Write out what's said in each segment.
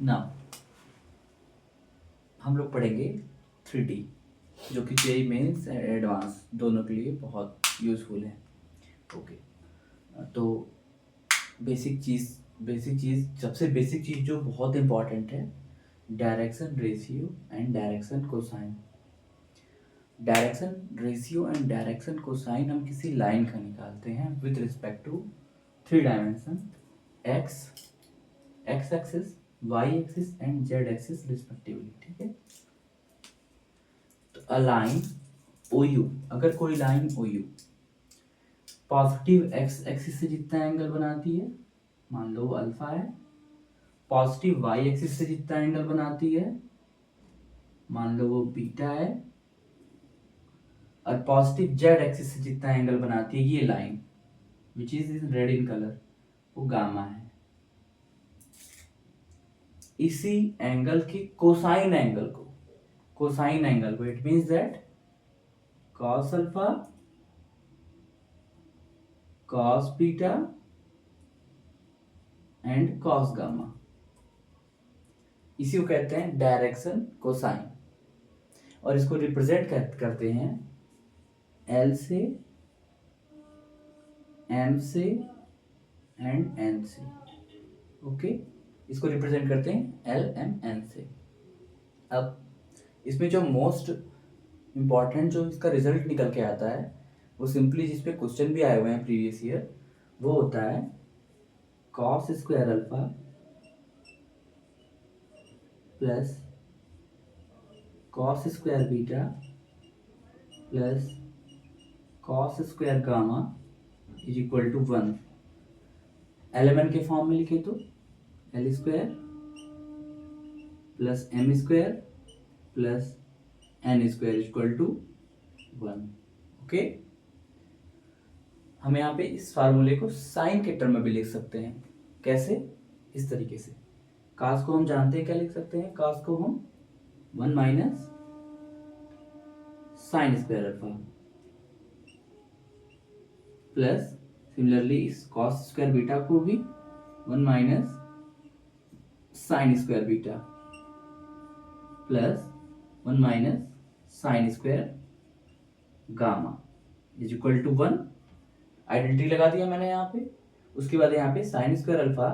Now हम लोग पढ़ेंगे 3D, जो कि जेईई मेंस एंड एडवांस दोनों के लिए बहुत यूज़फुल है। ओके, तो बेसिक चीज़ सबसे बेसिक चीज़ जो बहुत इम्पॉर्टेंट है, direction ratio and direction cosine. Direction ratio and direction cosine हम किसी लाइन का निकालते हैं with respect to 3 dimension, x axis, y axis and z axis respectively. ठीक है, तो अ लाइन ओ यू, अगर कोई line O U positive x axis से जितना एंगल बनाती है, मान लो वो अल्फा है, पॉजिटिव वाई एक्सिस से जितना एंगल बनाती है, मान लो वो बीटा है, और पॉजिटिव जेड एक्सिस से जितना एंगल बनाती है ये line which is in red in colour, वो गामा है। इसी एंगल की कोसाइन एंगल को it means that cos alpha, cos beta and cos gamma, इसी को कहते हैं डायरेक्शन कोसाइन। और इसको रिप्रेजेंट करते हैं L से, M से एंड N से। ओके, इसको रिप्रेजेंट करते हैं L, M, N से। अब इसमें जो मोस्ट इम्पॉर्टेंट जो इसका रिजल्ट निकल के आता है, वो सिंपली जिस पे क्वेश्चन भी आए हुए हैं प्रीवियस ईयर, वो होता है cos square alpha plus cos square beta plus cos square gamma is equal to 1। Element के फॉर्म में लिखे तो L square plus M square plus N square is equal to 1। Okay, हम यहाँ पे इस फार्मूले को साइन के टर्म में भी लिख सकते हैं। कैसे? इस तरीके से। कास को हम जानते हैं क्या लिख सकते हैं, कास को हम 1 minus sine square alpha plus similarly इस कॉस स्क्वायर बीटा को भी 1 minus sine square beta plus 1 minus sine square gamma is equal to 1। Identity लगा दिया मैंने यहाँ पे। उसके बाद यहाँ पे sine square alpha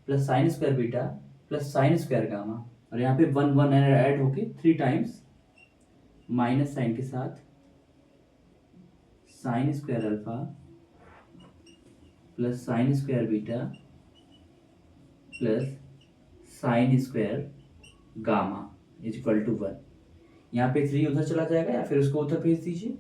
plus sine square beta plus sine square gamma, और यहाँ पे 1 1 ऐड होके 3 टाइम्स माइनस साइन के साथ sine square alpha plus sine square beta plus sine square gamma is equal to 1। यहाँ पे 3 उधर चला जाएगा या फिर उसको उधर भेज दीजिए,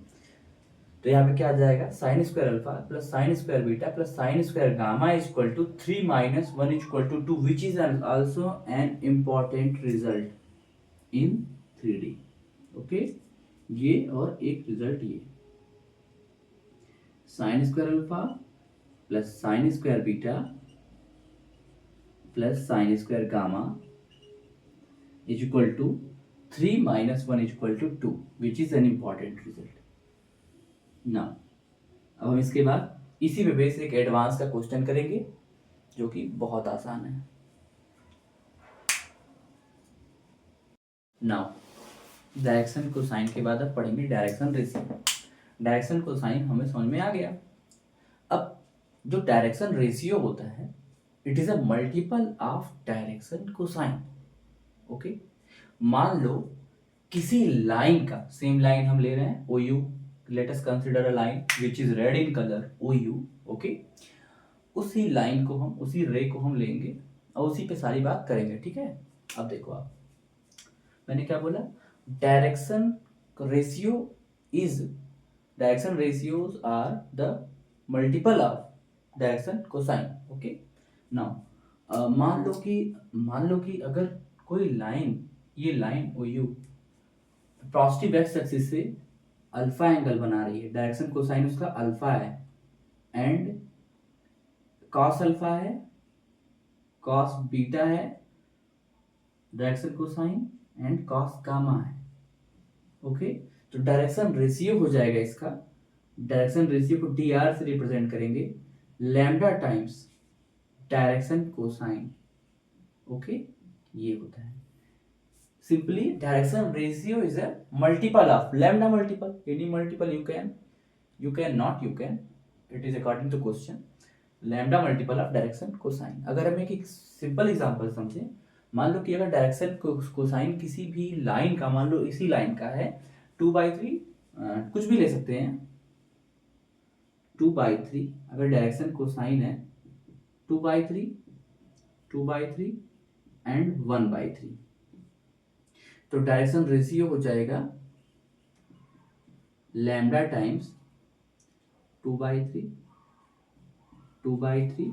तो यहाँ पे क्या आ जाएगा, sine square alpha plus sine square beta plus sine square gamma is equal to 3 minus 1 is equal to 2, which is also an important result in 3D। Okay, ये और एक रिजल्ट ये, sine square alpha plus sine square beta plus sine square gamma is equal to 3 minus 1 is equal to 2, which is an important result. Now अब हम इसके बाद इसी पे बेस एक एडवांस का क्वेश्चन करेंगे जो कि बहुत आसान है। नाउ डायरेक्शन कोसाइन के बाद अब पढ़ेंगे डायरेक्शन रेशियो। डायरेक्शन कोसाइन हमें समझ में आ गया। अब जो डायरेक्शन रेशियो होता है, it is a multiple of direction cosine. Okay, मान लो किसी लाइन का, सेम लाइन हम ले रहे हैं ओ you, let us consider a line which is red in color OU। Okay, उसी लाइन को हम, उसी रे को हम लेंगे और उसी पे सारी बात करेंगे। ठीक है, अब देखो आप, मैंने क्या बोला, direction ratio is, direction ratios are the multiple of direction cosine. Okay, now मान लो कि अगर कोई लाइन, ये line OU positive x axis से अल्फा एंगल बना रही है, डायरेक्शन कोसाइन उसका अल्फा है, एंड कॉस अल्फा है, कॉस बीटा है direction cosine, and cos gamma है। ओके, तो डायरेक्शन रेशियो हो जाएगा इसका, डायरेक्शन रेशियो को dr से रिप्रेजेंट करेंगे, lambda times direction cosine. Okay, ये होता है। Simply direction ratio is a multiple of lambda multiple. Any multiple you can, you can. It is according to question. Lambda multiple of direction cosine. अगर हम एक simple example समझें, मान लो कि अगर डायरेक्शन कोसाइन किसी भी लाइन का, मान लो इसी लाइन का है 2/3, कुछ भी ले सकते हैं 2/3, अगर डायरेक्शन कोसाइन है 2/3, 2/3 एंड 1/3, तो डायरेक्शन रेशियो हो जाएगा लैम्डा टाइम्स 2/3, 2/3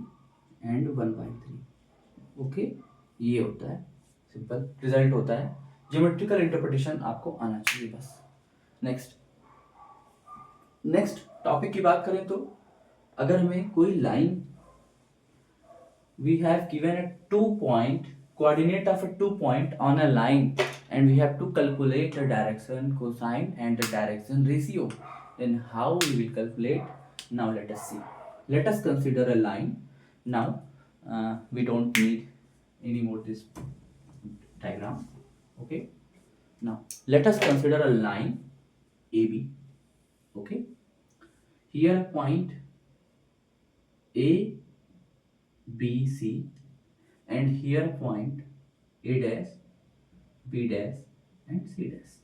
एंड 1/3। ओके, ये होता है सिंपल रिजल्ट होता है। ज्योमेट्रिकल इंटरप्रिटेशन आपको आना चाहिए बस। नेक्स्ट टॉपिक की बात करें तो अगर हमें कोई line, we have given a 2 point coordinate of a 2 point on a line and we have to calculate the direction cosine and the direction ratio, then how we will calculate? Now let us see. Let us consider a line. Now we don't need anymore this diagram. Okay, now let us consider a line AB. Okay, here a point A B C and here a point A dash B dash and C dash।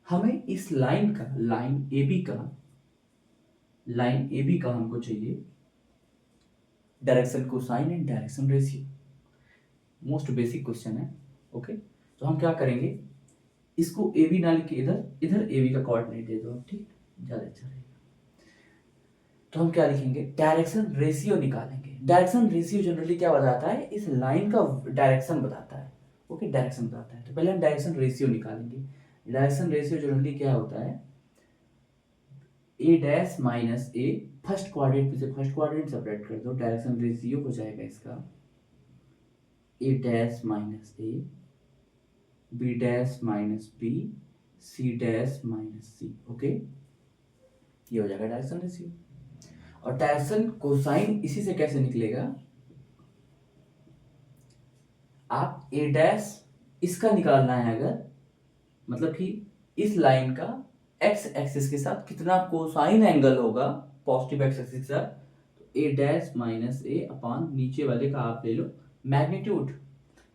हमें इस line का, line A B का हमको चाहिए direction cosine and direction ratio. Most basic question है। Okay, तो हम क्या करेंगे, इसको ए बी ना लिख के इधर ए बी का कोऑर्डिनेट दे दो, ठीक, ज्यादा अच्छा रहेगा। तो हम क्या लिखेंगे, डायरेक्शन रेशियो निकालेंगे। डायरेक्शन रेशियो जनरली क्या बताता है, इस लाइन का डायरेक्शन बताता है। ओके, डायरेक्शन बताता है। तो पहले हम डायरेक्शन रेशियो निकालेंगे। डायरेक्शन रेशियो जनरली क्या होता है, A dash minus A, first quadrant से फर्स्ट क्वाड्रेंट सेपरेट कर दो, डायरेक्शन रेशियो हो जाएगा इसका A dash minus A, B dash minus B, C dash minus C. Okay, ये हो जाएगा डायरेक्शन रेशियो। और डायरेक्शन कोसाइन इसी से कैसे निकलेगा, आप ए डैश इसका निकालना है अगर, मतलब कि इस लाइन का एक्स एक्सिस के साथ कितना कोसाइन एंगल होगा, पॉजिटिव एक्स एक्सिस के साथ, तो ए डैश माइनस ए अपॉन नीचे वाले का आप ले लो मैग्नीट्यूड,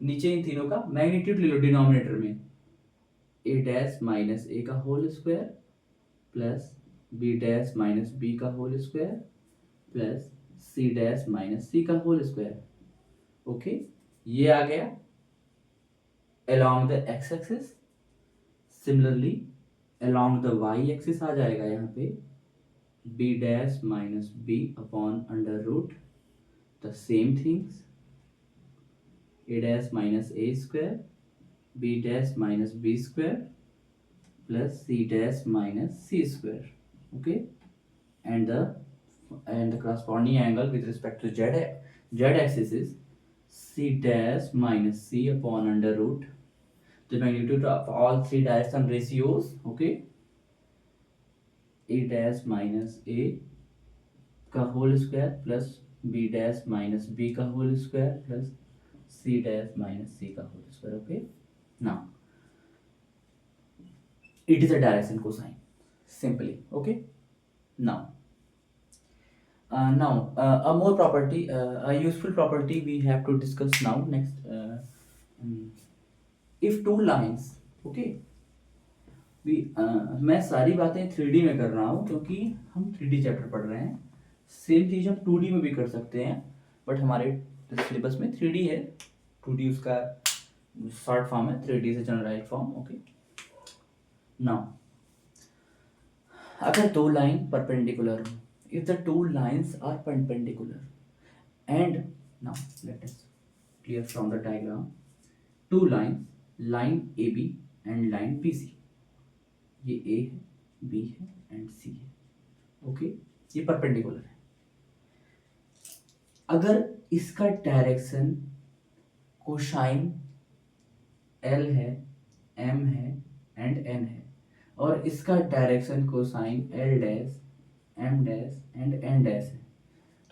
नीचे इन तीनों का मैग्नीट्यूड ले लो डिनोमिनेटर में, ए डैश माइनस ए का whole square plus B dash minus B का whole square plus C dash minus C का होल स्क्वायर। ओके, ये आ गया along the x axis। Similarly along the y axis आ जाएगा यहाँ पे b dash minus B upon under root the same things, a dash minus A square, b dash minus B square plus c dash minus c square. Okay, and the corresponding angle with respect to z axis is c dash minus c upon under root the magnitude of all three direction ratios। okay, a dash minus a का whole square plus b dash minus b का whole square plus c dash minus c का whole square. okay, now it is a direction cosine simply। okay, now a more property, a useful property we have to discuss now next। if two lines, okay, मैं सारी बातें 3D में कर रहा हूँ क्योंकि हम 3D चैप्टर पढ़ रहे हैं। सेम चीज हम 2D में भी कर सकते हैं, बट हमारे सिलेबस में 3D है, 2D उसका शॉर्ट फॉर्म है, 3D से जनरलाइज फॉर्म। ओके, नाउ अगर दो लाइन परपेंडिकुलर हो, if the two lines are perpendicular and now let us clear from the diagram two lines, line AB and line BC, ये A है, B है and C है। Okay, ये perpendicular है। अगर इसका डायरेक्शन कोसाइन L है, M है एंड N है और इसका direction cosine L dash M dash and N dash है,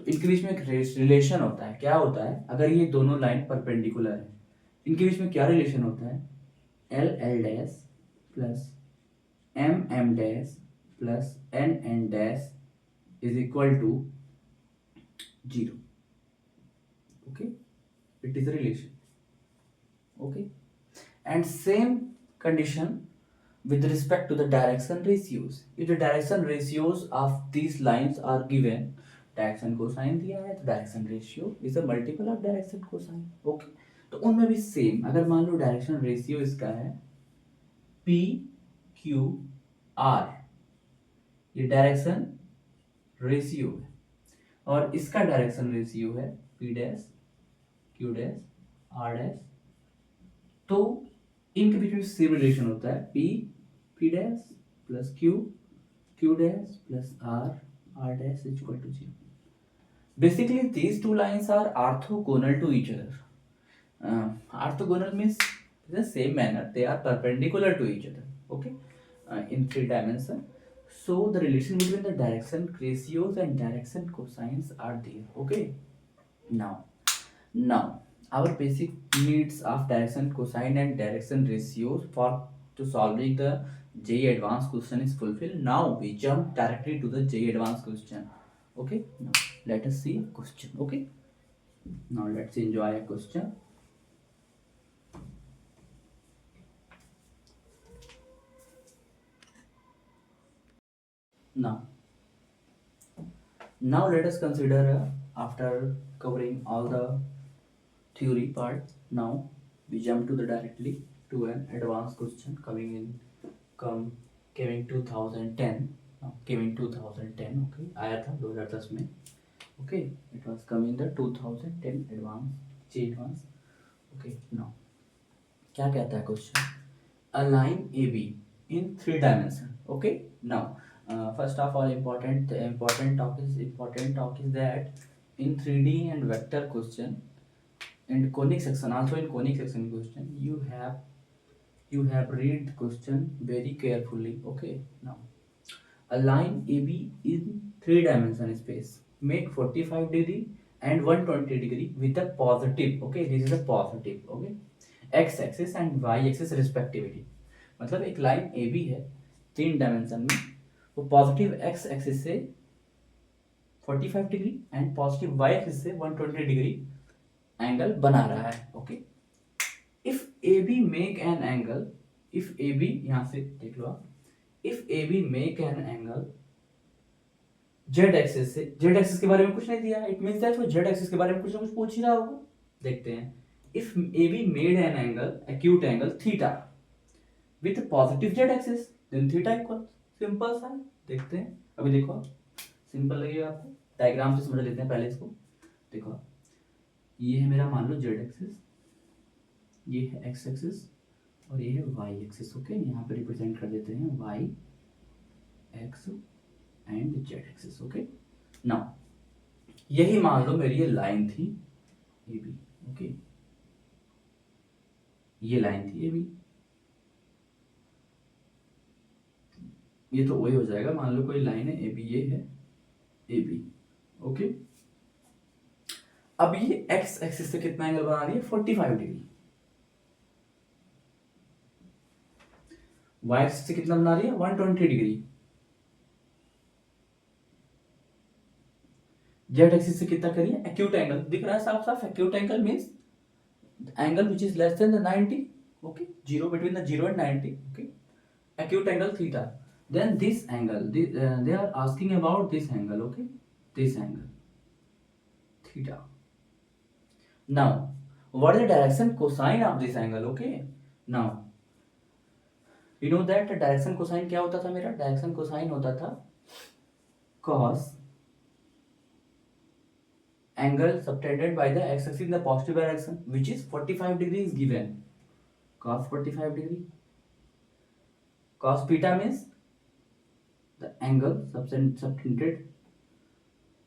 तो इनके बीच में एक रिलेशन होता है। क्या होता है, अगर ये दोनों लाइन परपेंडिकुलर है इनके बीच में क्या रिलेशन होता है, L L dash plus M M dash plus N N dash is equal to 0. Okay, it is a relation. Okay, and same condition with respect to the direction ratios. If the direction ratios of these lines are given, direction cosine दिया है तो direction ratio is a multiple of direction cosine. Okay, तो उनमें भी same, अगर मान लो direction ratio इसका है पी क्यू आर, ये डायरेक्शन रेशियो है, और इसका डायरेक्शन रेशियो है P dash Q dash R dash, तो इनके बीच में सेम रिलेशन होता है P P dash plus Q Q dash plus R dash is equal to 0. Basically, these two lines are orthogonal to each other. Orthogonal means in the same manner they are perpendicular to each other. Okay, in 3 dimensions. So the relation between the direction ratios and direction cosines are there. Okay. Now our basic needs of direction cosine and direction ratios for to solving the JEE advanced question is fulfilled. Now we jump directly to the JEE advanced question. Okay, now let us see a question. Okay, now let's enjoy a question. Now let us consider after covering all the theory part, now we jump to the directly to an advanced question coming 2010. Came in 2010. Okay, आया था 2010 में. Okay, it was coming the 2010 advanced J advanced. Okay, now क्या कहता है question, a line AB in 3 dimension. Okay, now first of all important talk is that in 3D and vector question and conic section, also in conic section question, you have read question very carefully. Okay, now a line AB in 3 dimension space make 45 degree and 120 degree with a positive. Okay, this is a positive. Okay, x axis and y axis respectively. मतलब एक line A B है 3 dimension में, वो positive x axis से 45 degree and positive y axis से 120 degree angle बना रहा है. Okay, if A B make an angle, if A B, यहां से देख लो आप, if A B make an angle Z axis से, जेड एक्सिस के बारे में कुछ नहीं दिया, इट मींस दैट वो जेड एक्सिस के बारे में कुछ ना कुछ पूछ ही रहा होगा. देखते हैं. If AB made an angle, acute angle theta with positive z axis, then theta equals, simple सा. देखते हैं, अभी देखो सिंपल लगेगा आपको, डायग्राम से समझ लेते हैं पहले इसको. देखो ये है मेरा मान लो z एक्सिस, ये है x एक्सिस और ये है y एक्सिस. ओके, यहाँ पे रिप्रेजेंट कर देते हैं y x and z axis. Okay, now यही मान लो मेरी ये लाइन थी AB. ओके, ये लाइन थी ए बी, ये तो वही हो जाएगा, मान लो कोई लाइन है ए बी, ये है ए बी. ओके, अब ये एक्स एक्सिस से कितना एंगल बना रही है 45 डिग्री, वाई एक्सिस से कितना बना रही है 120 डिग्री, जेड एक्सिस से कितना करिए एक्यूट एंगल. दिख रहा है साफ साफ, acute angle means angle which is less than the 90. Okay, 0 between the 0 and 90. Okay, acute angle theta. Then this angle, they are asking about this angle. Okay, this angle theta. Now what is the direction cosine of this angle? Okay, now you know that the direction cosine क्या होता था मेरा, direction cosine होता था cos angle subtended by the x axis in the positive direction, which is 45 degree is given, cos 45 degree. Cos theta means the angle subtended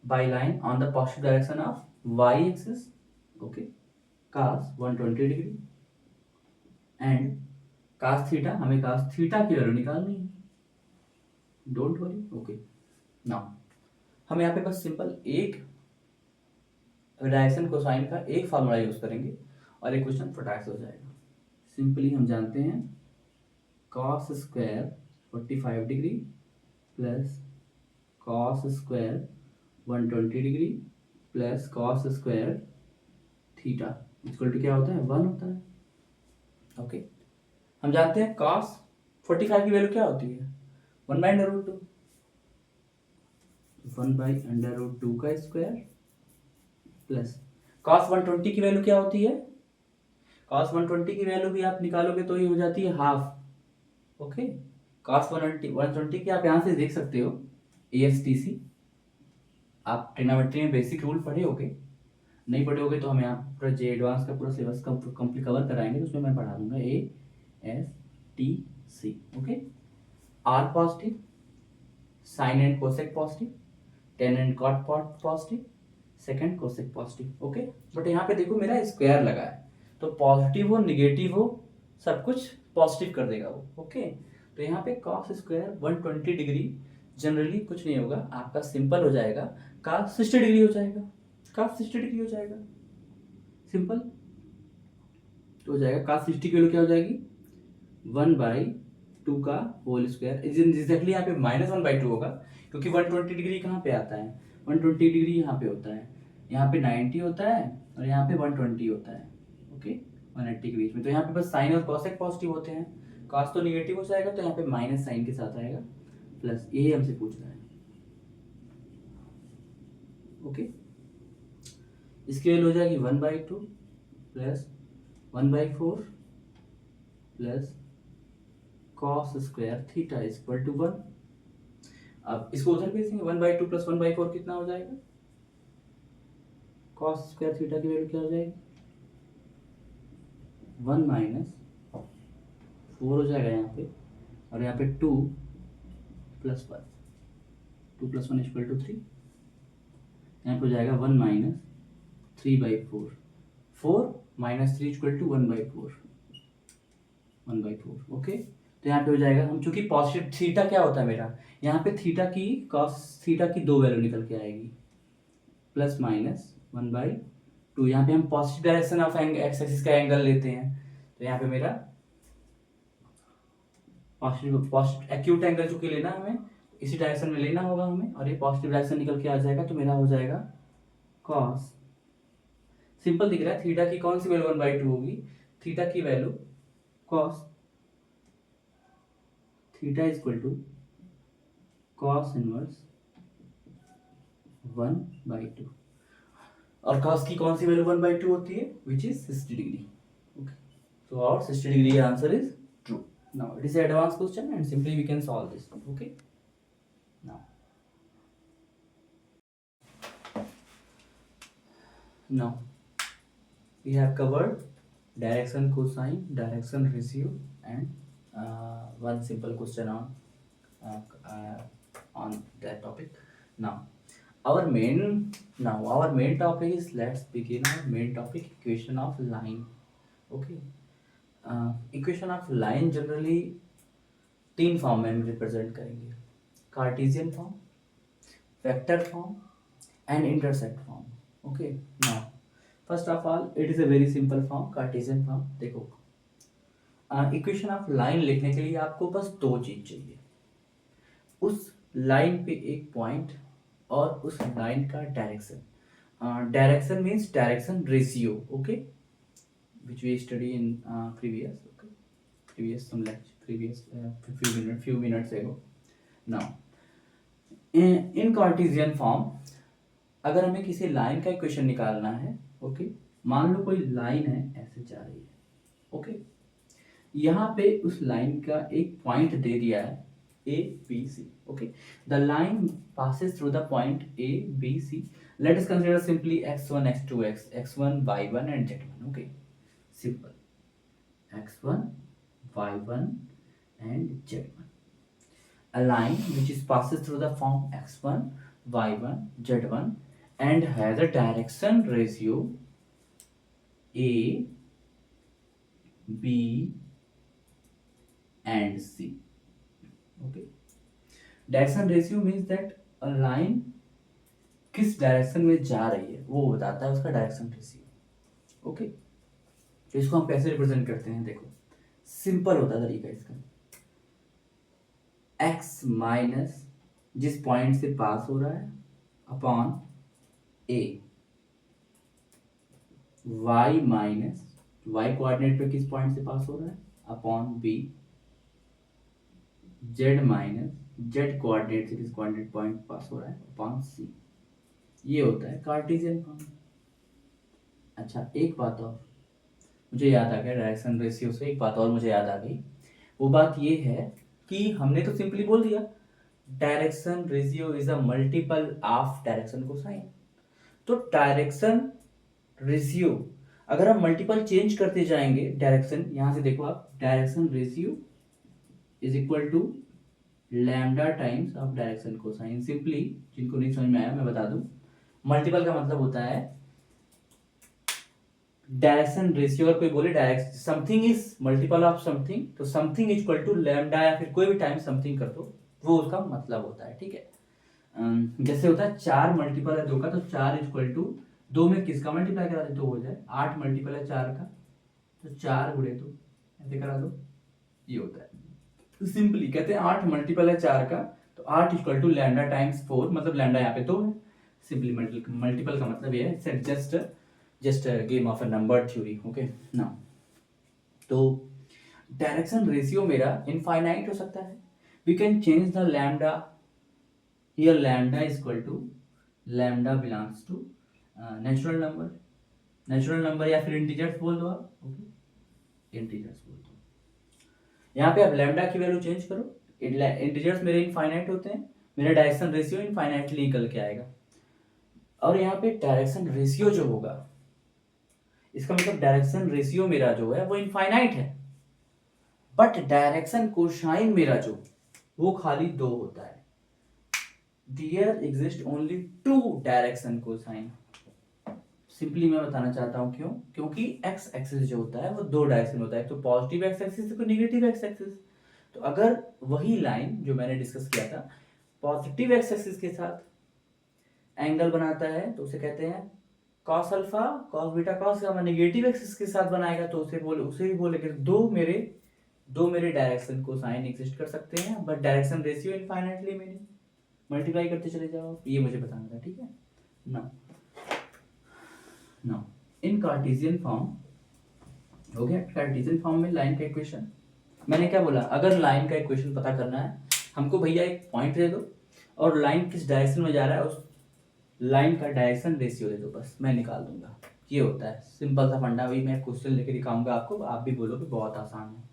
by line on the positive direction of y axis. Okay, cos 120 degree and cos theta, हमें cos theta की value निकालनी है, don't worry. Okay, now हम यहाँ पे बस simple एक direction cosine का एक फार्मूला यूज करेंगे और एक क्वेश्चन फटाक से हो जाएगा। सिंपली हम जानते हैं cos square 45 degree plus cos square 120 degree plus cos square theta equal to क्या होता है 1 होता है। ओके हम जानते हैं cos 45 की वैल्यू क्या होती है 1/√2 1/√2 का स्क्वायर प्लस cos 120 की वैल्यू क्या होती है cos 120 की वैल्यू भी आप निकालोगे तो ये हो जाती है हाफ। ओके cos 120 की आप यहाँ से देख सकते हो ASTC आप ट्रिग्नोमेट्री में बेसिक रूल पढ़े होगे, नहीं पढ़े होगे तो हम यहाँ पूरा जे एडवांस का पूरा सिलेबस कंप्लीट कवर कराएंगे तो उसमें मैं पढ़ा दूंगा ASTC। Okay R positive sine and cosec positive tan and cot positive second cosec positive. Okay but यहाँ पे देखो मेरा स्क्वायर लगा है तो पॉजिटिव हो निगेटिव हो सब कुछ पॉजिटिव कर देगा वो। ओके तो यहाँ पे cos स्क्वायर 120 डिग्री जनरली कुछ नहीं होगा आपका सिंपल हो जाएगा cos 60 डिग्री हो जाएगा cos 60 डिग्री हो जाएगा सिंपल तो हो जाएगा cos 60 की वैल्यू क्या हो जाएगी 1/2 का होल स्क्वायर एग्जैक्टली यहाँ पे -1/2 होगा क्योंकि 120 डिग्री कहाँ पे आता है 120 डिग्री यहाँ पे होता है, यहाँ पे 90 होता है और यहाँ पे 120 होता है। ओके 180 के बीच में तो यहाँ पे बस साइन और कॉसेक पॉजिटिव होते हैं cos तो निगेटिव हो जाएगा तो यहाँ पे माइनस साइन के साथ आएगा प्लस यही हमसे पूछ रहा है। ओके इसकी वैल्यू हो जाएगी 1/2 प्लस 1/4 प्लस cos square theta equal to 1। अब इसको उधर भेजेंगे 1/2 प्लस 1/4 कितना हो जाएगा cos स्क्वायर थीटा की वैल्यू क्या हो जाएगी 1 माइनस 4 हो जाएगा यहाँ पे और यहाँ पे 2 प्लस 1 2 प्लस 1 इक्वल टू 3 यहाँ पे हो जाएगा 1 minus 3/4 4 minus 3 equal to 1/4 1/4। Okay तो यहाँ पे हो जाएगा हम चूंकि पॉजिटिव थीटा क्या होता है मेरा यहाँ पे थीटा की cos थीटा की दो वैल्यू निकल के आएगी प्लस माइनस 1/2 यहाँ पे हम positive direction of x axis का एंगल लेते हैं तो यहाँ पे मेरा पॉजिटिव एक्यूट एंगल चूंकि लेना हमें इसी डायरेक्शन में लेना होगा हमें और ये पॉजिटिव डायरेक्शन निकल के आ जाएगा तो मेरा हो जाएगा cos सिंपल दिख रहा है थीटा की कौन सी वैल्यू 1/2 होगी थीटा की value cos theta equal to cos inverse 1/2 और cos की कौन सी वैल्यू 1/2 होती है which is 60 degree. Okay so our 60 degree answer is true। now it is an advanced question and simply we can solve this। okay now we have covered direction cosine direction ratio and one simple question on that topic। now our main topic is let's begin our main topic equation of line। okay equation of line generally 3 form में हम represent करेंगे Cartesian form vector form and intersect form. Okay now first of all it is a very simple form Cartesian form. देखो equation of line लिखने के लिए आपको बस दो चीज चाहिए उस लाइन पे एक पॉइंट और उस लाइन का direction direction means direction ratio. Okay which we study in previous few minutes ago। now in Cartesian form अगर हमें किसी लाइन का इक्वेशन निकालना है ओके मान लो कोई लाइन है ऐसे जा रही है ओके यहाँ पे उस लाइन का एक पॉइंट दे दिया है A B C। okay the line passes through the point A B C। let us consider simply x1 x2 x1 y1 and z1। okay simple x1 y1 and z1 a line which is passes through the form x1 y1 z1 and has a direction ratio A B and C। okay direction ratio means that a line किस direction में जा रही है वो बताता है उसका direction ratio. Okay तो इसको हम कैसे रिप्रेजेंट करते हैं, देखो सिंपल होता है तरीका इसका। x माइनस जिस पॉइंट से पास हो रहा है upon a, y minus y coordinate पे किस पॉइंट से पास हो रहा है upon b, z minus z coordinate से किस कोऑर्डिनेट पॉइंट पास हो रहा है अपॉन c। ये होता है कार्टेशियन फॉर्म। अच्छा एक बात और मुझे याद आ गया, डायरेक्शन रेशियो से एक बात और मुझे याद आ गई। वो बात ये है कि हमने तो सिंपली बोल दिया direction ratio is a multiple of direction cosine. तो डायरेक्शन रेशियो अगर हम मल्टीपल चेंज करते जाएंगे डायरेक्शन, यहां से देखो आप, direction ratio is equal to lambda times of direction cosine. Simply जिनको नहीं समझ में आया मैं बता दूं, मल्टीपल का मतलब होता है डायरेक्शन रेशियो। अगर कोई बोले direct something is multiple of something, तो something is equal to lambda या फिर कोई भी टाइम समथिंग कर दो, वो उसका मतलब होता है। ठीक है, जैसे होता है 4 मल्टीपल है 2 का, तो 4 इज इक्वल टू 2 में किसका मल्टीप्लाई करा दे तो हो जाए 8 मल्टीपल है 4 का, तो 4 गुणे 2 ऐसे करा दो, ये होता है। तो सिंपली कहते हैं 8 मल्टीपल है 4 का, तो 8 इक्वल टू लैम्डा टाइम्स 4, मतलब लैम्डा यहाँ पे 2 है। सिंपली मल्टीपल का मतलब ये है just game of a number theory. Okay now, तो डायरेक्शन रेशियो मेरा इनफाइनाइट हो सकता है। We can change the lambda, here lambda is equal to lambda belongs to natural number या फिर इंटीजर्स बोल दो आप। ओके इंटीजर्स बोल दो, यहाँ पे आप लैम्डा की वैल्यू चेंज करो, इंटीजर्स मेरे इनफाइनाइट होते हैं, मेरा डायरेक्शन रेशियो इनफाइनाइटली निकल के आएगा। और यहाँ पे डायरेक्शन रेशियो जो होगा, इसका मतलब डायरेक्शन रेशियो मेरा जो है वो इनफाइनाइट है, बट डायरेक्शन कोसाइन मेरा जो वो खाली 2 होता है। There exist only 2 direction cosine. Simply मैं बताना चाहता हूं क्यों, क्योंकि एक्स एक्सिस जो होता है वो 2 डायरेक्शन होता है, तो पॉजिटिव एक्स एक्सिस तो नेगेटिव एक्स एक्सिस। तो अगर वही लाइन जो मैंने डिस्कस किया था पॉजिटिव एक्स एक्सिस के साथ एंगल बनाता है तो उसे कहते हैं cos alpha, cos beta, cos gamma. Negative axis के साथ बनाएगा तो उसे भी बोलेंगे दो मेरे डायरेक्शन को साइन एग्जिस्ट कर सकते हैं, but direction ratio infinitely many, multiply करते चले जाओ, ये मुझे बताना था। ठीक है, नाउ इन कार्टेशियन फॉर्म हो गया। कार्टेशियन फॉर्म में लाइन का इक्वेशन मैंने क्या बोला, अगर लाइन का इक्वेशन पता करना है हमको, भैया एक पॉइंट दे दो और लाइन किस डायरेक्शन में जा रहा है उस लाइन का डायरेक्शन रेशियो दे दो, बस मैं निकाल दूंगा। ये होता है सिंपल सा फंडा। भी मैं क्वेश्चन लेके दिखाऊंगा आपको, आप भी बोलोगे बहुत आसान है।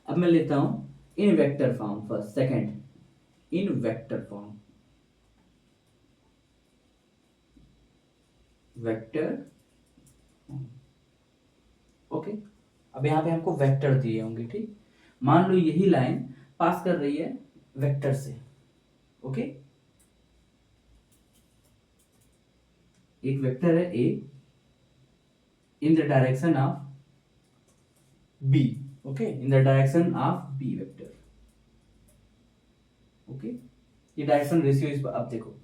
अब मैं लेता हूं इन vector form first, second in vector form, vector. Okay, अब यहाँ पे हमको वेक्टर दिए होंगे। ठीक, मान लो यही लाइन पास कर रही है वेक्टर से। ओके, एक वेक्टर है A in the direction of B. Okay, in the direction of B vector. Okay, ये डायरेक्शन रेशियो इस। अब देखो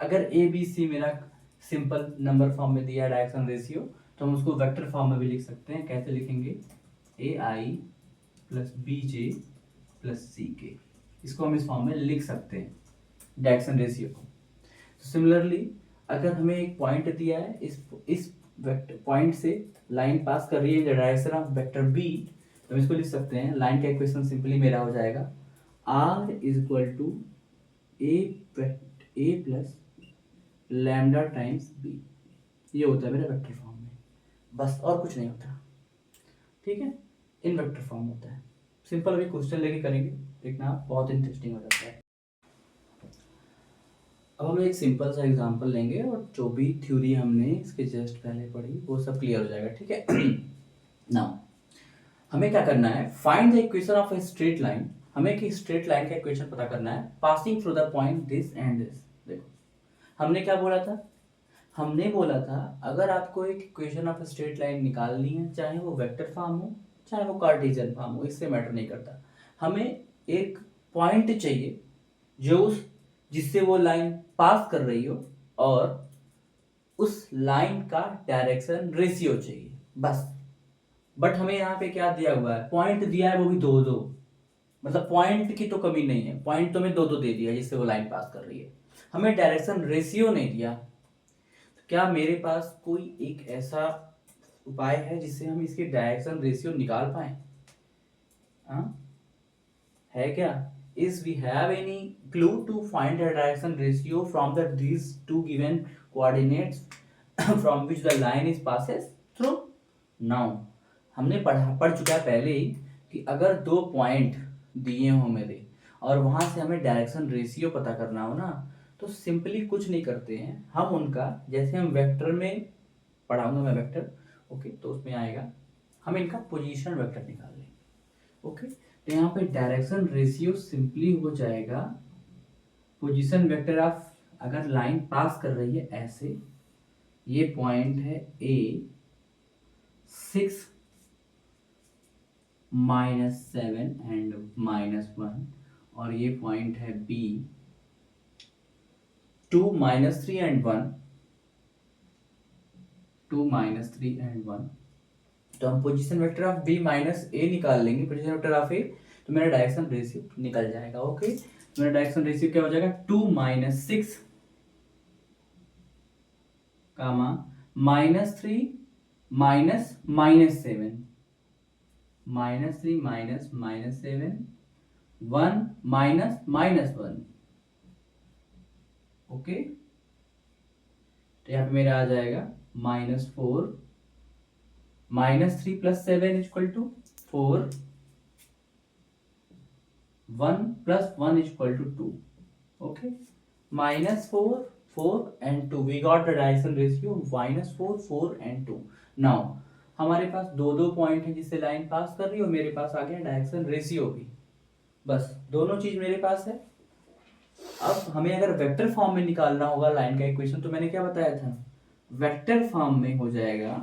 अगर ए बी सी मेरा सिंपल नंबर फॉर्म में दिया है डायरेक्शन रेशियो, तो हम उसको वेक्टर फॉर्म में भी लिख सकते हैं। कैसे लिखेंगे, ए आई प्लस बी जे प्लस सी के, इसको हम इस फॉर्म में लिख सकते हैं डायरेक्शन रेशियो को। तो सिमिलरली अगर हमें एक पॉइंट दिया है, इस वेक्टर पॉइंट से लाइन पास कर रही है डायरेक्शन ऑफ वेक्टर बी, तो हम इसको लिख सकते हैं, लाइन का इक्वेशन सिंपली मेरा हो जाएगा R is equal to A plus lambda times B. ये होता है मेरा वेक्टर फॉर्म में, बस और कुछ नहीं होता। ठीक है, इन वेक्टर फॉर्म होता है सिंपल। अभी क्वेश्चन लेके करेंगे, देखना बहुत इंटरेस्टिंग हो जाता है। अब हम एक सिंपल सा एग्जांपल लेंगे और जो भी थ्योरी हमने इसके जस्ट पहले पढ़ी वो सब क्लियर हो जाएगा। ठीक है, नाउ हमें क्या करना है, find the equation of a straight line. हमें एक स्ट्रेट लाइन का इक्वेशन पता करना है passing through the point this and this. देखो हमने क्या बोला था, हमने बोला था अगर आपको एक इक्वेशन ऑफ स्ट्रेट लाइन निकालनी है, चाहे वो वेक्टर फॉर्म हो चाहे वो कार्टेशियन फॉर्म हो, इससे मैटर नहीं करता, हमें एक पॉइंट चाहिए जो उस जिससे वो लाइन पास कर रही हो और उस लाइन का डायरेक्शन रेशियो चाहिए, बस बट हमें यहाँ पे क्या दिया हुआ है, पॉइंट दिया है, वो भी दो दो, मतलब पॉइंट की तो कमी नहीं है, पॉइंट तो हमें दो दो दे दिया जिससे वो लाइन पास कर रही है। हमें डायरेक्शन रेशियो नहीं दिया। तो क्या मेरे पास कोई एक ऐसा उपाय है जिससे हम इसकी डायरेक्शन रेशियो निकाल पाए? है क्या? Is we have any clue to find the direction ratio from these two given coordinates from which the line is passes through? Now हमने पढ़ चुका है पहले ही कि अगर दो पॉइंट दिए हो मेरे और वहां से हमें डायरेक्शन रेशियो पता करना हो ना, तो सिंपली कुछ नहीं करते हैं हम उनका, जैसे हम वेक्टर में पढ़ाऊंगा मैं वेक्टर, ओके, तो उसमें आएगा हम इनका पोजीशन वेक्टर निकाल लेंगे, ओके। तो यहाँ पे डायरेक्शन रेशियो सिंपली हो जाएगा पोजीशन वेक्टर ऑफ, अगर लाइन पास कर रही है ऐसे, ये पॉइंट है A 6 -7 एंड -1, और ये पॉइंट है B 2 -3 एंड 1, 2 -3 एंड 1। तो हम position vector of B minus A निकाल लेंगे, पोजीशन वेक्टर ऑफ ए, तो मेरा डायरेक्शन रेशियो निकल जाएगा, ओके। तो मेरा डायरेक्शन रेशियो क्या हो जाएगा, 2 -6 कामा -3 -7, -3 -7, 1 -1, ओके। तो यहाँ पे मेरा आ जाएगा -4, -3 + 7 = 4, 1 + 1 = 2, okay, -4 4 and 2, we got the direction ratio -4 4 and 2। now हमारे पास दो दो पॉइंट है जिससे लाइन पास कर रही है और मेरे पास आ गया डायरेक्शन रेशियो भी, बस दोनों चीज मेरे पास है। अब हमें अगर वेक्टर फॉर्म में निकालना होगा लाइन का इक्वेशन, तो मैंने क्या बताया था, वेक्टर फॉर्म में हो जाएगा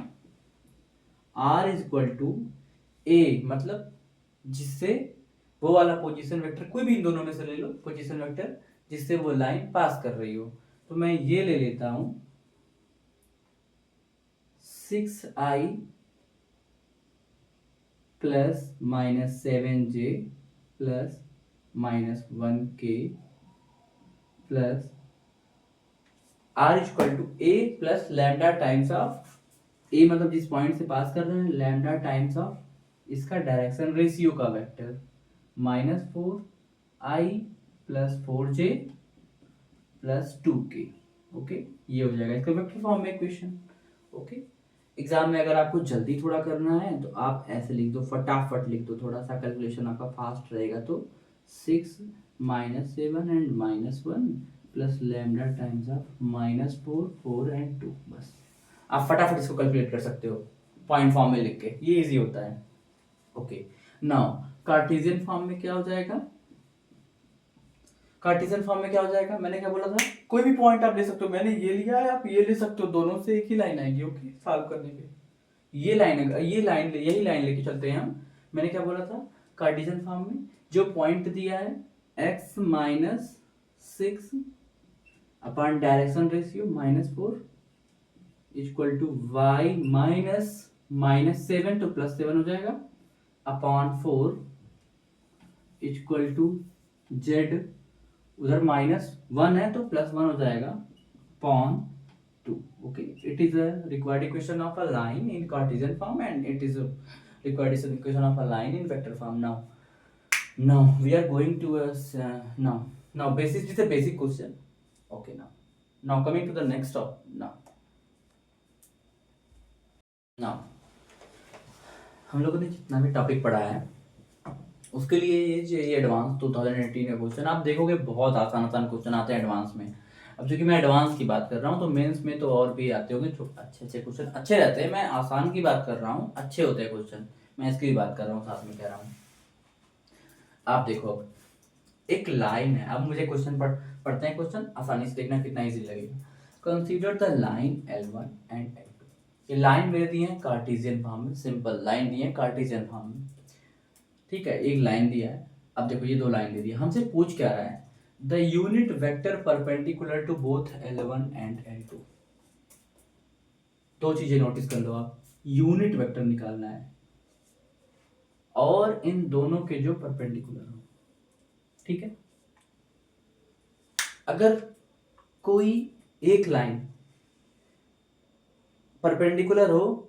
R = A, मतलब जिससे वो वाला पोजीशन वेक्टर, कोई भी इन दोनों में से ले लो पोजीशन वेक्टर जिससे वो लाइन पास कर रही हो, तो मैं ये ले लेता हूं 6i + -7j + -1k plus R = A + lambda times of A, मतलब जिस पॉइंट से पास कर रहे हैं, लैम्डा टाइम्स ऑफ इसका डायरेक्शन रेशियो का vector, -4i + 4j + 2k, okay. ये हो जाएगा इसका वेक्टर फॉर्म में इक्वेशन, ओके। एग्जाम में अगर आपको जल्दी थोड़ा करना है तो आप ऐसे लिख दो, फटाफट लिख दो, थोड़ा सा कैलकुलेशन आपका फास्ट रहेगा, तो 6 -7 and -1 plus lambda times of -4 4 and 2, बस आप फटाफट इसको कैलकुलेट कर सकते हो पॉइंट फॉर्म में लिख के, ये इजी होता है, ओके। नाउ कार्टेशियन फॉर्म में क्या हो जाएगा, कार्टेशियन फॉर्म में क्या हो जाएगा, मैंने क्या बोला था, कोई भी पॉइंट आप ले सकते हो, मैंने ये लिया है, आप ये ले सकते हो, दोनों से एक ही लाइन आएगी, ओके, सॉल्व करने पे ये लाइन यही लाइन लेके चलते हैं हम। मैंने क्या बोला था, कार्टेशियन फॉर्म में जो पॉइंट दिया है x -6 upon direction ratio -4 = y -7, तो +7 हो जाएगा, अपॉन 4 = z, उधर -1 है तो +1 हो जाएगा, upon 2, okay. It is a required equation of a line in Cartesian form and it is a required equation of a line in vector form. now we are going to now basis, this is a basic question, okay। now coming to the next topic, now हम लोगों ने जितना भी topic पढ़ा है उसके लिए ये जो एडवांस 2018 का क्वेश्चन आप देखोगे, बहुत आसान क्वेश्चन आते हैं एडवांस में। अब चूंकि मैं एडवांस की बात कर रहा हूँ तो मेंस में तो और भी आते होंगे, जो अच्छे क्वेश्चन अच्छे रहते हैं, मैं आसान की बात कर रहा हूँ, अच्छे होते हैं क्वेश्चन, मैं इसकी भी बात कर रहा हूँ, साथ में कह रहा हूँ। आप देखो, अब एक लाइन है, अब मुझे क्वेश्चन पढ़ते हैं, क्वेश्चन आसानी से देखना कितना इजी लगेगा। Consider the line L1 and L2, ये लाइन मेरे दिए हैं कार्टेशियन फॉर्म में, सिंपल लाइन दिए हैं कार्टेशियन फॉर्म में, ठीक है, एक लाइन दिया है। अब देखो ये दो लाइन दे दी है, हमसे पूछ क्या रहा है, the unit vector perpendicular to both L1 and L2। दो चीजें नोटिस कर लो आप, यूनिट वेक्टर निकालना है, और इन दोनों के जो परपेंडिकुलर हो। ठीक है, अगर कोई एक लाइन परपेंडिकुलर हो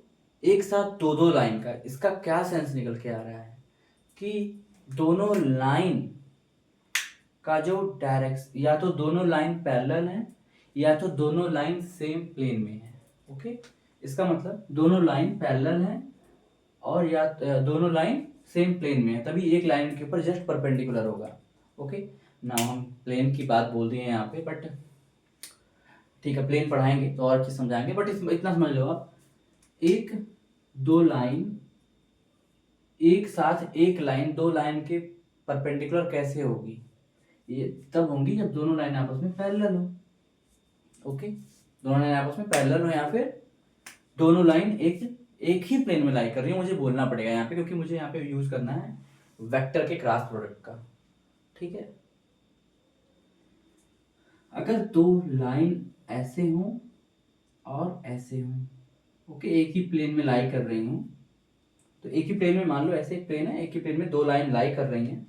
एक साथ दो दो लाइन का, इसका क्या सेंस निकल के आ रहा है कि दोनों लाइन का जो डायरेक्शन, या तो दोनों लाइन पैरेलल है या तो दोनों लाइन सेम प्लेन में है। ओके, इसका मतलब दोनों लाइन पैरेलल है और या दोनों लाइन सेम प्लेन में है, तभी एक लाइन के ऊपर जस्ट परपेंडिकुलर होगा। ओके, ना हम प्लेन की बात बोल दिए यहाँ पे, बट ठीक है, प्लेन पढ़ाएंगे तो और चीज समझाएंगे, बट इतना समझ लो आप, एक दो लाइन एक साथ एक लाइन दो लाइन के परपेंडिकुलर कैसे होगी, ये तब होंगी जब दोनों लाइन आपस में पैरेलल हो। ओके, दोनों लाइन आपस में पैरेलल हो या फिर दोनों लाइन एक ही प्लेन में लाई कर रही है। मुझे बोलना पड़ेगा यहाँ पे क्योंकि मुझे यहाँ पे यूज करना है वेक्टर के क्रॉस प्रोडक्ट का। ठीक है, अगर दो लाइन ऐसे हो और ऐसे हो, ओके, एक ही प्लेन में लाई कर रही हूँ, तो एक ही प्लेन में मान लो ऐसे एक प्लेन है, एक ही प्लेन में दो लाइन लाई कर रही हैं,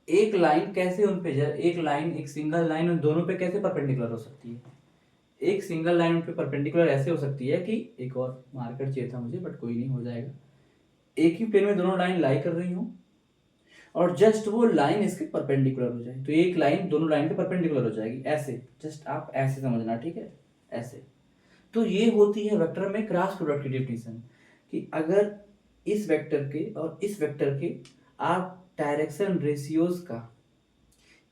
एक लाइन कैसे उन पे एक लाइन एक सिंगल लाइन उन दोनों पे कैसे परपेंडिकुलर हो सकती है? एक सिंगल लाइन उन पे परपेंडिकुलर ऐसे हो सकती है कि, एक और मार्कर चाहिए था मुझे बट कोई नहीं, हो जाएगा। एक ही प्लेन में दोनों लाइन लाई कर रही हूँ और जस्ट वो लाइन इसके परपेंडिकुलर हो जाए, तो एक लाइन दोनों लाइन के परपेंडिकुलर हो जाएगी ऐसे, जस्ट आप ऐसे समझना। ठीक है, ऐसे। तो ये होती है वेक्टर में क्रॉस प्रोडक्ट की डेफिनेशन, कि अगर इस वेक्टर के और इस वेक्टर के आप डायरेक्शन रेशियोज का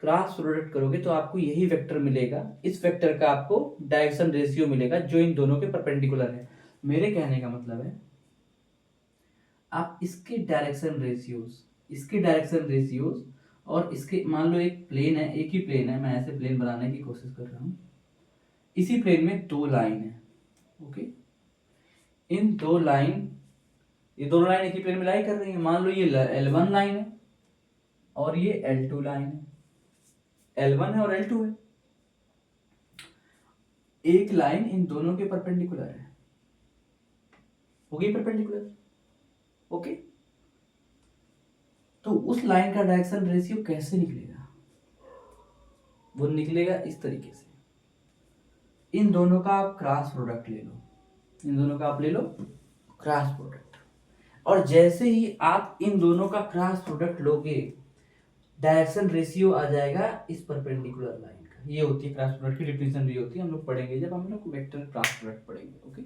क्रॉस प्रोडक्ट करोगे तो आपको यही वेक्टर मिलेगा, इस वेक्टर का आपको डायरेक्शन रेशियो मिलेगा जो इन दोनों के परपेंडिकुलर है। मेरे कहने का मतलब है आप इसके डायरेक्शन रेशियोज और इसके, मान लो एक प्लेन है, एक ही प्लेन है, मैं ऐसे प्लेन बनाने की कोशिश कर रहा हूँ, इसी प्लेन में दो लाइन है। ओके, इन दो लाइन, ये दोनों लाइन एक ही प्लेन में लाई कर रही है, मान लो ये L1 लाइन है और ये L2 लाइन है, L1 है और L2 है, एक लाइन इन दोनों के परपेंडिकुलर है, हो गई परपेंडिकुलर। ओके, तो उस लाइन का डायरेक्शन रेशियो कैसे निकलेगा? वो निकलेगा इस तरीके से, इन दोनों का आप क्रॉस प्रोडक्ट ले लो, इन दोनों का आप ले लो क्रॉस प्रोडक्ट, और जैसे ही आप इन दोनों का क्रॉस प्रोडक्ट लोगे डायरेक्शन रेशियो आ जाएगा इस परपेंडिकुलर लाइन का। ये होती है क्रॉस प्रोडक्ट की डेफिनेशन, भी होती है, हम लोग पढ़ेंगे जब हम लोग वेक्टर क्रॉस प्रोडक्ट पढ़ेंगे। ओके,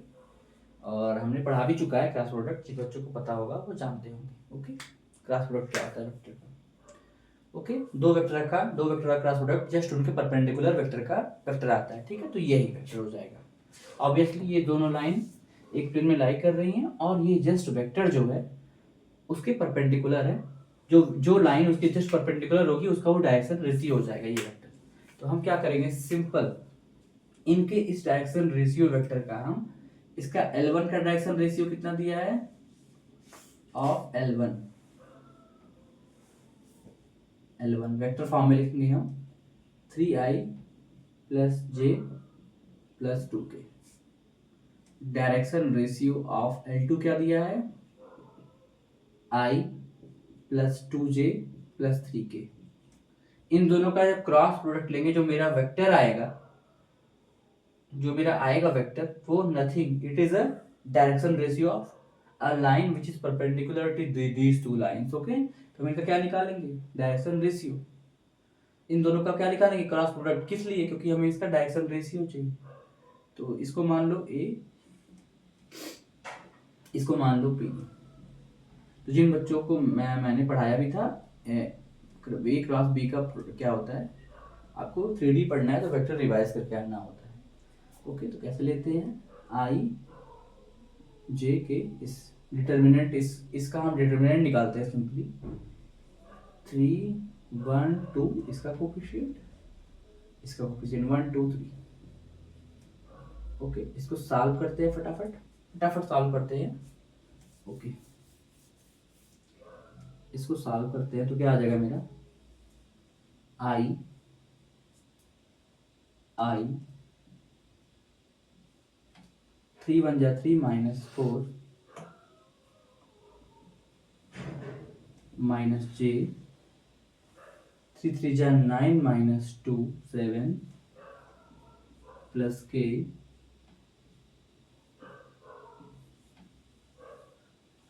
और हमने पढ़ा भी चुका है क्रॉस प्रोडक्ट, जिन बच्चों को पता होगा वो जानते होंगे। ओके, क्रॉस प्रोडक्ट क्या होता है वेक्टर का। ओके, दो वेक्टर का क्रॉस प्रोडक्ट जस्ट उनके परपेंडिकुलर वेक्टर का वेक्टर आता है। ठीक है, तो यही वेक्टर हो जाएगा। ऑब्वियसली ये दोनों लाइन एक प्लेन में लाई कर रही हैं और ये जस्ट वेक्टर जो है उसके परपेंडिकुलर है, जो लाइन उसके जस्ट परपेंडिकुलर होगी उसका वो डायरेक्शन रेशियो हो जाएगा ये वेक्टर। तो हम क्या करेंगे, सिंपल इनके इस डायरेक्शन रेशियो वेक्टर का हम, इसका L1 का डायरेक्शन रेशियो कितना दिया है, ऑफ L1 वेक्टर फॉर्म में लिखेंगे हम 3i plus j plus 2k। Direction ratio of L2 क्या दिया है, i plus 2j plus 3k। इन दोनों का जब क्रॉस प्रोडक्ट लेंगे जो मेरा वेक्टर आएगा, वेक्टर, वो nothing, it is a direction ratio of a line which is perpendicular to these two lines. Okay, तो हम इनका क्या निकालेंगे, डायरेक्शन रेशियो। इन दोनों का क्या निकालेंगे, क्रॉस प्रोडक्ट। किस लिए, क्योंकि हमें इसका डायरेक्शन रेशियो चाहिए। तो इसको मान लो A, इसको मान लो P। तो जिन बच्चों को मैंने पढ़ाया भी था A क्रॉस B का क्या होता है, आपको 3D पढ़ना है तो वेक्टर रिवाइज करके आना होता है। ओके, तो कैसे लेते हैं, I J के इस डिटर्मिनेंट, इसका हम डिटर्मिनेंट निकालते हैं सिंपली 3 1 2, इसका कोफिशिएंट 1 2 3। ओके, इसको सॉल्व करते हैं, फटाफट सॉल्व करते हैं। ओके, इसको सॉल्व करते हैं तो क्या आ जाएगा मेरा, I 3 1 जा 3 -4 माइनस जे, 3 3 जा 9 माइनस 2 7 प्लस के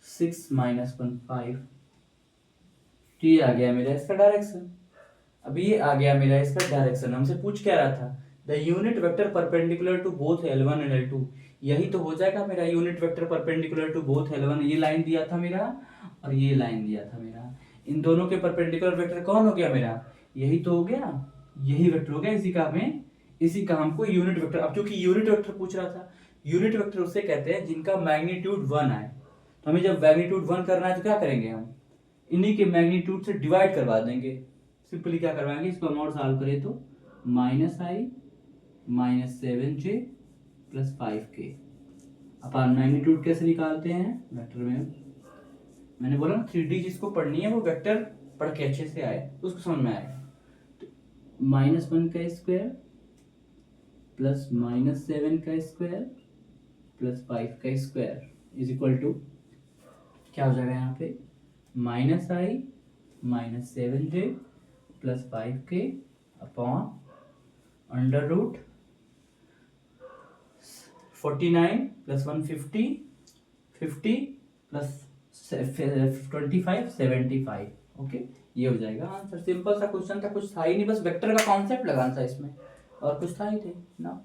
6 माइनस 1 5। तो ये आ गया मेरा इसका डायरेक्शन। अब ये आ गया मेरा इसका डायरेक्शन। हमसे पूछ क्या रहा था, the unit vector perpendicular to both L1 and L2। यही तो हो जाएगा मेरा unit vector perpendicular to both L1। ये लाइन दिया था मेरा और ये लाइन दिया था मेरा। इन दोनों के परपेंडिकुलर वेक्टर कौन हो गया मेरा, यही तो हो गया, यही वेक्टर हो गया। इसी का हमको यूनिट वेक्टर, अब क्योंकि यूनिट वेक्टर पूछ रहा था, यूनिट वेक्टर उसे कहते हैं जिनका मैग्नीट्यूड 1 आए। तो हमें जब मैग्नीट्यूड 1 करना है तो क्या करेंगे, हम इन्हीं के मैग्नीट्यूड से डिवाइड करवा देंगे। सिंपली क्या करवाएंगे, इसको हम और सॉल्व करें तो -i minus 7j plus 5k upon magnitude कैसे निकालते हैं वेक्टर में। मैंने बोला ना 3D जिसको पढ़नी है वो वेक्टर पढ़ के अच्छे से आए, उसको समझ में आए। तो -1 का स्क्वायर प्लस -7 का स्क्वायर प्लस 5 का स्क्वायर इज इक्वल टू क्या हो जाएगा यहाँ पे, -i minus 7j plus 5k upon under root 49 plus 150 50 plus 25 75। Okay, ये हो जाएगा आंसर। सिंपल सा क्वेश्चन था, कुछ था ही नहीं, बस वेक्टर का कॉन्सेप्ट लगाना था इसमें, और कुछ था ही थे ना।